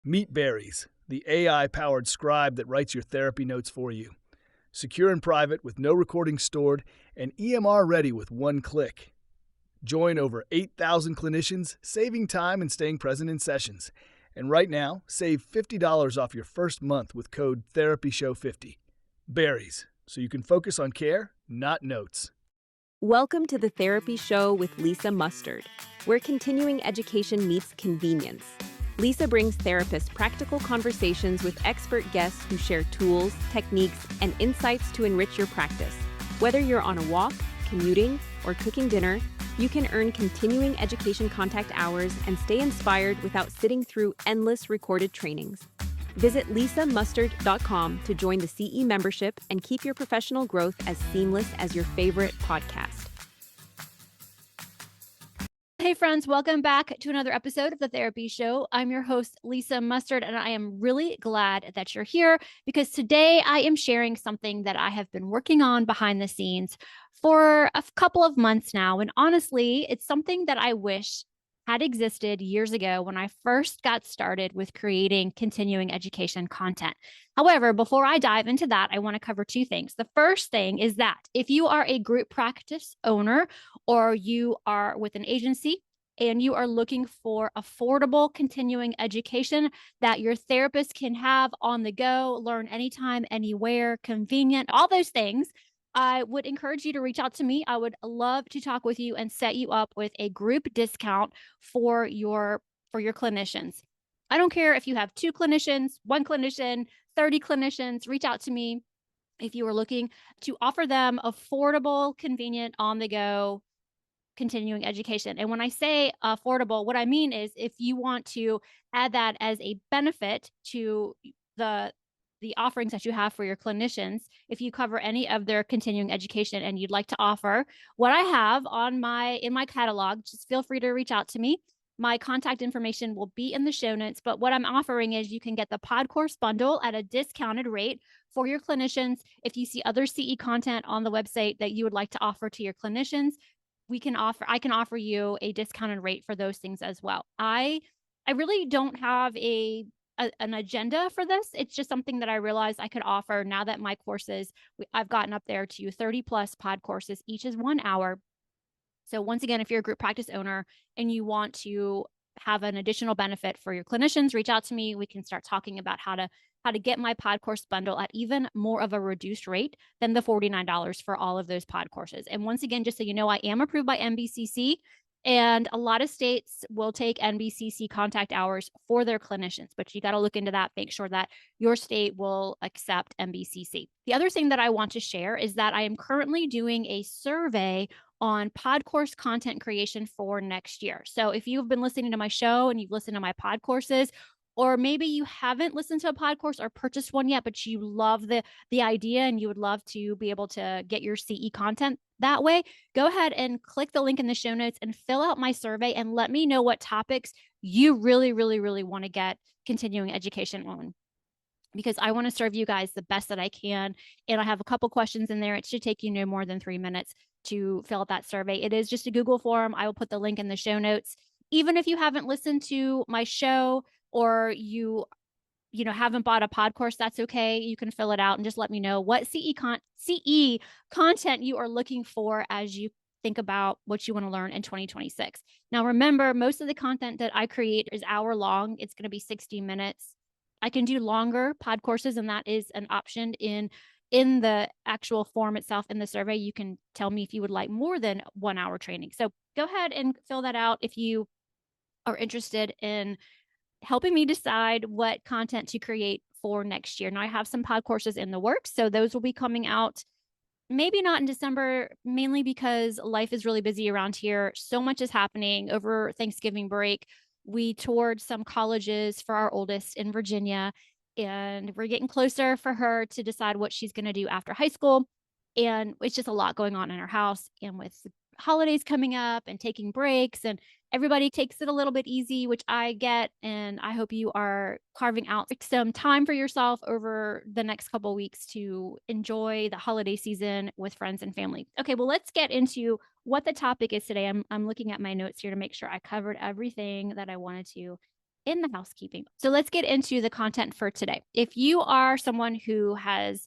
Meet Berries, the AI-powered scribe that writes your therapy notes for you. Secure and private with no recordings stored and EMR ready with one click. Join over 8,000 clinicians, saving time and staying present in sessions. And right now, save $50 off your first month with code TherapyShow50. Berries, so you can focus on care, not notes. Welcome to the Therapy Show with Lisa Mustard, where continuing education meets convenience. Lisa brings therapists practical conversations with expert guests who share tools, techniques, and insights to enrich your practice. Whether you're on a walk, commuting, or cooking dinner, you can earn continuing education contact hours and stay inspired without sitting through endless recorded trainings. Visit lisamustard.com to join the CE membership and keep your professional growth as seamless as your favorite podcast. Hey friends, welcome back to another episode of the Therapy Show. I'm your host, Lisa Mustard, and I am really glad that you're here because today I am sharing something that I have been working on behind the scenes for a couple of months now. And honestly, it's something that I wish had existed years ago when I first got started with creating continuing education content. However, before I dive into that, I want to cover two things. The first thing is that if you are a group practice owner or you are with an agency and you are looking for affordable continuing education that your therapist can have on the go, learn anytime, anywhere, convenient, all those things, I would encourage you to reach out to me. I would love to talk with you and set you up with a group discount for your clinicians. I don't care if you have 2 clinicians, 1 clinician, 30 clinicians, reach out to me if you are looking to offer them affordable, convenient, on the go continuing education. And when I say affordable, what I mean is if you want to add that as a benefit to the offerings that you have for your clinicians, if you cover any of their continuing education and you'd like to offer what I have in my catalog, just feel free to reach out to me. My contact information will be in the show notes, but what I'm offering is you can get the pod course bundle at a discounted rate for your clinicians. If you see other CE content on the website that you would like to offer to your clinicians, I can offer you a discounted rate for those things as well. I really don't have an agenda for this. It's just something that I realized I could offer now that my courses, I've gotten up there to 30 plus pod courses. Each is 1 hour. So once again, if you're a group practice owner and you want to have an additional benefit for your clinicians, reach out to me. We can start talking about how to get my pod course bundle at even more of a reduced rate than the $49 for all of those pod courses. And once again, just so you know, I am approved by NBCC, and a lot of states will take NBCC contact hours for their clinicians, but you got to look into that, make sure that your state will accept NBCC. The other thing that I want to share is that I am currently doing a survey on pod course content creation for next year. So if you've been listening to my show and you've listened to my pod courses, or maybe you haven't listened to a pod course or purchased one yet, but you love the idea and you would love to be able to get your CE content that way, go ahead and click the link in the show notes and fill out my survey and let me know what topics you really, really, really want to get continuing education on, because I want to serve you guys the best that I can. And I have a couple questions in there. It should take you no more than 3 minutes to fill out that survey. It is just a Google form. I will put the link in the show notes. Even if you haven't listened to my show or you haven't bought a pod course, that's okay. You can fill it out and just let me know what CE content you are looking for as you think about what you want to learn in 2026. Now, remember, most of the content that I create is hour long. It's going to be 60 minutes. I can do longer pod courses, and that is an option in the actual form itself in the survey. You can tell me if you would like more than 1 hour training. So go ahead and fill that out if you are interested in helping me decide what content to create for next year. Now I have some pod courses in the works, so those will be coming out maybe not in December, mainly because life is really busy around here. So much is happening over Thanksgiving break. We toured some colleges for our oldest in Virginia, and we're getting closer for her to decide what she's going to do after high school. And it's just a lot going on in our house, and with holidays coming up and taking breaks, and everybody takes it a little bit easy, which I get. And I hope you are carving out some time for yourself over the next couple of weeks to enjoy the holiday season with friends and family. Okay, well, let's get into what the topic is today. I'm looking at my notes here to make sure I covered everything that I wanted to in the housekeeping. So let's get into the content for today. If you are someone who has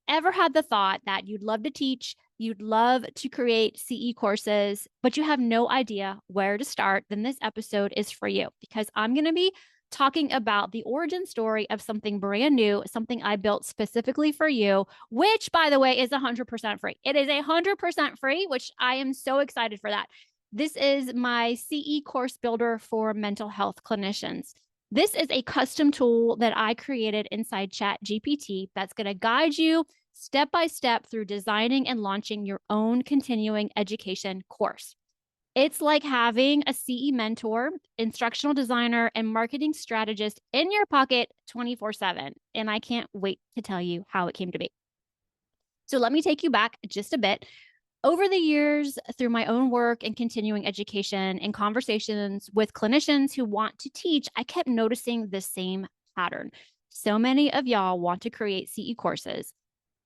ever had the thought that you'd love to teach, you'd love to create CE courses, but you have no idea where to start, then this episode is for you, because I'm going to be talking about the origin story of something brand new, something I built specifically for you, which, by the way, is 100% free. It is 100% free, which I am so excited for that. This is my CE course builder for mental health clinicians. This is a custom tool that I created inside ChatGPT that's going to guide you step by step through designing and launching your own continuing education course. It's like having a CE mentor, instructional designer, and marketing strategist in your pocket 24/7. And I can't wait to tell you how it came to be. So let me take you back just a bit. Over the years, through my own work and continuing education and conversations with clinicians who want to teach, I kept noticing the same pattern. So many of y'all want to create CE courses.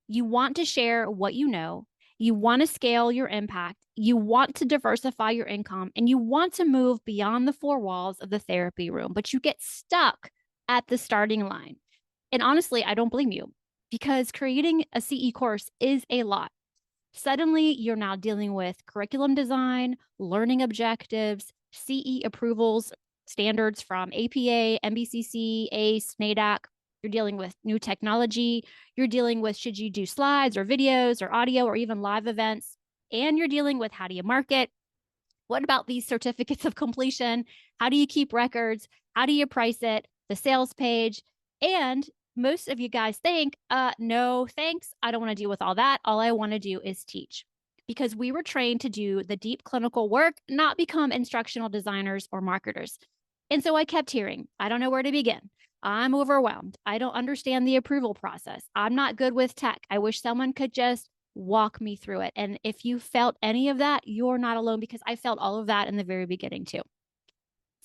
You want to share what you know. You want to scale your impact. You want to diversify your income, and you want to move beyond the four walls of the therapy room, but you get stuck at the starting line. And honestly, I don't blame you, because creating a CE course is a lot. Suddenly, you're now dealing with curriculum design, learning objectives, CE approvals, standards from APA, MBCC, ACE, NADAC. You're dealing with new technology. You're dealing with should you do slides or videos or audio or even live events. And you're dealing with how do you market? What about these certificates of completion? How do you keep records? How do you price it? The sales page. And most of you guys think, no, thanks. I don't want to deal with all that. All I want to do is teach, because we were trained to do the deep clinical work, not become instructional designers or marketers. And so I kept hearing, I don't know where to begin. I'm overwhelmed. I don't understand the approval process. I'm not good with tech. I wish someone could just walk me through it. And if you felt any of that, you're not alone, because I felt all of that in the very beginning too.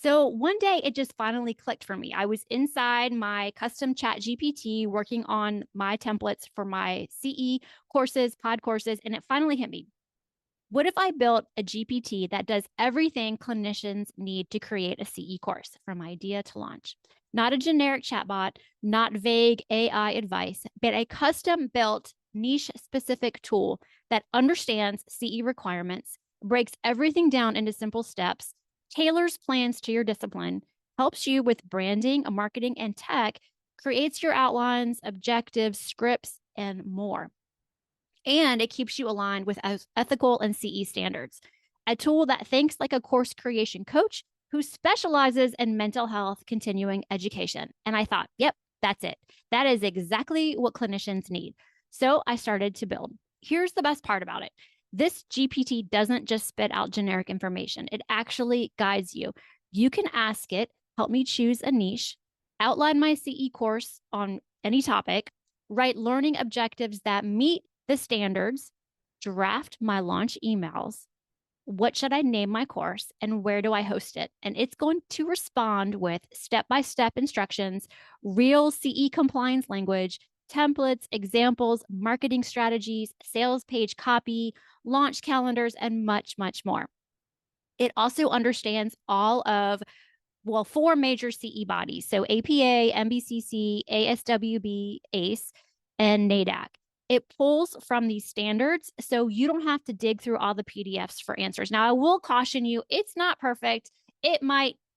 So one day it just finally clicked for me. I was inside my custom chat GPT working on my templates for my CE courses, pod courses, and it finally hit me. What if I built a GPT that does everything clinicians need to create a CE course from idea to launch? Not a generic chatbot, not vague AI advice, but a custom built niche specific tool that understands CE requirements, breaks everything down into simple steps, tailors plans to your discipline, helps you with branding, marketing, and tech, creates your outlines, objectives, scripts, and more. And it keeps you aligned with ethical and CE standards. A tool that thinks like a course creation coach who specializes in mental health continuing education. And I thought, yep, that's it. That is exactly what clinicians need. So I started to build. Here's the best part about it. This GPT doesn't just spit out generic information. It actually guides you. You can ask it, help me choose a niche, outline my CE course on any topic, write learning objectives that meet the standards, draft my launch emails, what should I name my course, and where do I host it? And it's going to respond with step-by-step instructions, real CE compliance language, templates, examples, marketing strategies, sales page copy, launch calendars, and much, much more. It also understands all of, well, 4 major CE bodies. So APA, MBCC, ASWB, ACE, and NADAC. It pulls from these standards, so you don't have to dig through all the PDFs for answers. Now, I will caution you, it's not perfect.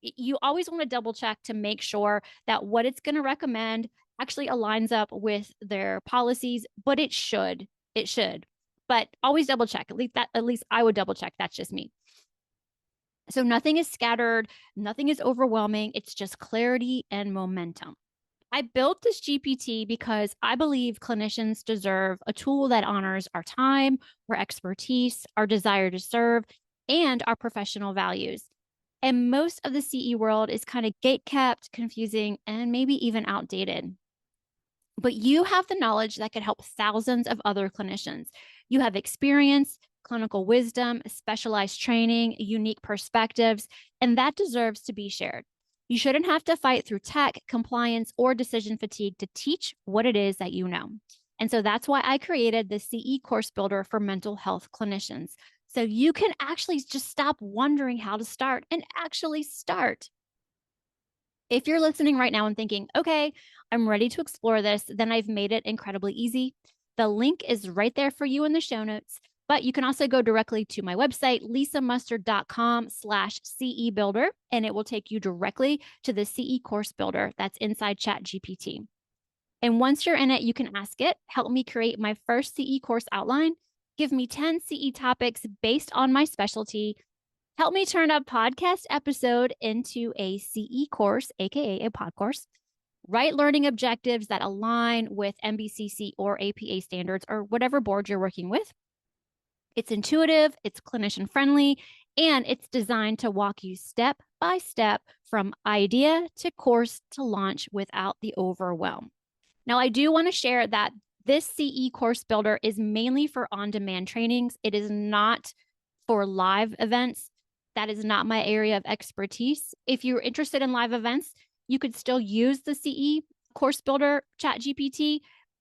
You always want to double check to make sure that what it's going to recommend actually aligns up with their policies, but it should. But always double check. At least I would double check. That's just me. So nothing is scattered, nothing is overwhelming. It's just clarity and momentum. I built this GPT because I believe clinicians deserve a tool that honors our time, our expertise, our desire to serve, and our professional values. And most of the CE world is kind of gatekept, confusing, and maybe even outdated. But you have the knowledge that could help thousands of other clinicians. You have experience, clinical wisdom, specialized training, unique perspectives, and that deserves to be shared. You shouldn't have to fight through tech, compliance, or decision fatigue to teach what it is that you know. And so that's why I created the CE course builder for mental health clinicians. So you can actually just stop wondering how to start and actually start. If you're listening right now and thinking, okay, I'm ready to explore this, then I've made it incredibly easy. The link is right there for you in the show notes, but you can also go directly to my website, lisamustard.com/CE Builder, and it will take you directly to the CE course builder that's inside ChatGPT. And once you're in it, you can ask it, help me create my first CE course outline, give me 10 CE topics based on my specialty, help me turn a podcast episode into a CE course, aka a pod course, write learning objectives that align with MBCC or APA standards or whatever board you're working with. It's intuitive, it's clinician friendly, and it's designed to walk you step by step from idea to course to launch without the overwhelm. Now, I do want to share that this CE course builder is mainly for on-demand trainings. It is not for live events. That is not my area of expertise. If you're interested in live events, you could still use the CE course builder ChatGPT,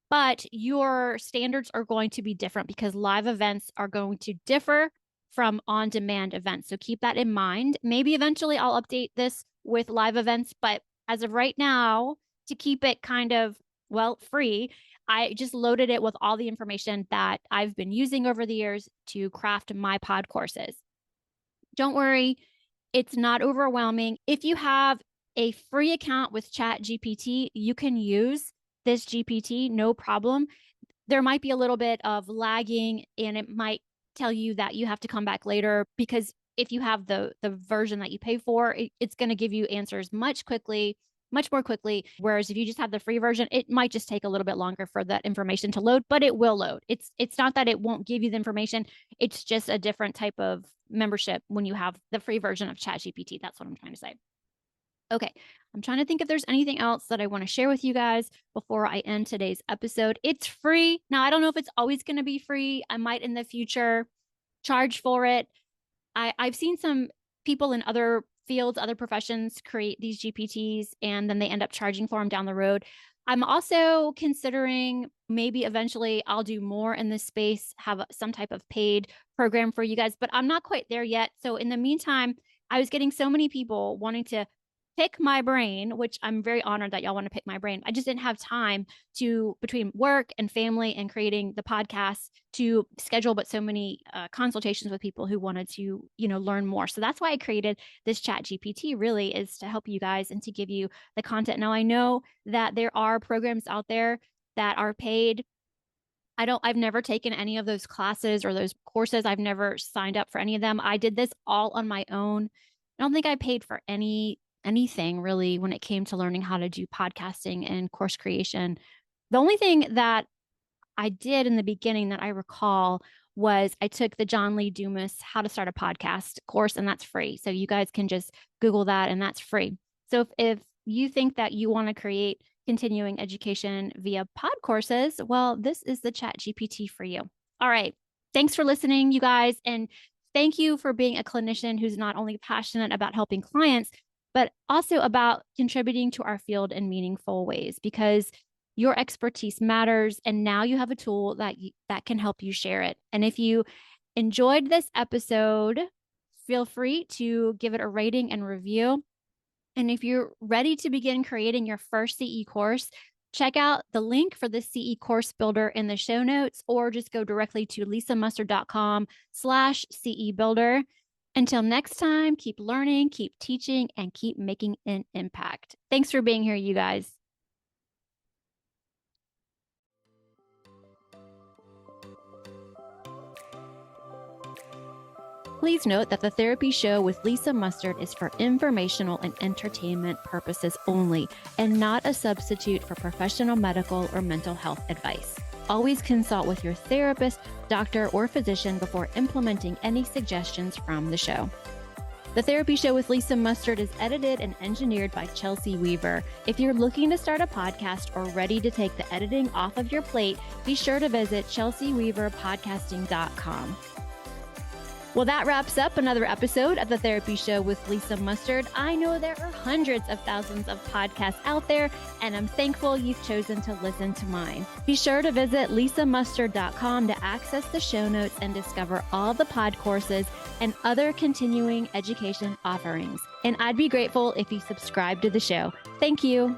but your standards are going to be different because live events are going to differ from on-demand events. So keep that in mind. Maybe eventually I'll update this with live events, but as of right now, to keep it kind of, free, I just loaded it with all the information that I've been using over the years to craft my pod courses. Don't worry, it's not overwhelming. If you have a free account with ChatGPT, you can use this GPT, no problem. There might be a little bit of lagging and it might tell you that you have to come back later because if you have the version that you pay for, it's going to give you answers much more quickly. Whereas if you just have the free version, it might just take a little bit longer for that information to load, but it will load. It's not that it won't give you the information. It's just a different type of membership when you have the free version of ChatGPT. That's what I'm trying to say. Okay, I'm trying to think if there's anything else that I want to share with you guys before I end today's episode. It's free. Now, I don't know if it's always going to be free. I might in the future charge for it. I've seen some people in other fields, other professions create these GPTs and then they end up charging for them down the road. I'm also considering maybe eventually I'll do more in this space, have some type of paid program for you guys, but I'm not quite there yet. So in the meantime, I was getting so many people wanting to pick my brain, which I'm very honored that y'all want to pick my brain. I just didn't have time to, between work and family and creating the podcast, to schedule but so many consultations with people who wanted to, learn more. So that's why I created this ChatGPT, really is to help you guys and to give you the content. Now, I know that there are programs out there that are paid. I've never taken any of those classes or those courses. I've never signed up for any of them. I did this all on my own. I don't think I paid for anything really when it came to learning how to do podcasting and course creation. The only thing that I did in the beginning that I recall was I took the John Lee Dumas How to Start a Podcast course, and that's free. So you guys can just Google that and that's free. So if you think that you want to create continuing education via pod courses, well, this is the ChatGPT for you. All right. Thanks for listening, you guys. And thank you for being a clinician who's not only passionate about helping clients, but also about contributing to our field in meaningful ways, because your expertise matters. And now you have a tool that can help you share it. And if you enjoyed this episode, feel free to give it a rating and review. And if you're ready to begin creating your first CE course, check out the link for the CE course builder in the show notes, or just go directly to lisamustard.com/CE builder. Until next time, keep learning, keep teaching, and keep making an impact. Thanks for being here, you guys. Please note that the Therapy Show with Lisa Mustard is for informational and entertainment purposes only, and not a substitute for professional medical or mental health advice. Always consult with your therapist, doctor, or physician before implementing any suggestions from the show. The Therapy Show with Lisa Mustard is edited and engineered by Chelsea Weaver. If you're looking to start a podcast or ready to take the editing off of your plate, be sure to visit chelseaweaverpodcasting.com. Well, that wraps up another episode of the Therapy Show with Lisa Mustard. I know there are hundreds of thousands of podcasts out there, and I'm thankful you've chosen to listen to mine. Be sure to visit lisamustard.com to access the show notes and discover all the pod courses and other continuing education offerings. and I'd be grateful if you subscribe to the show. Thank you.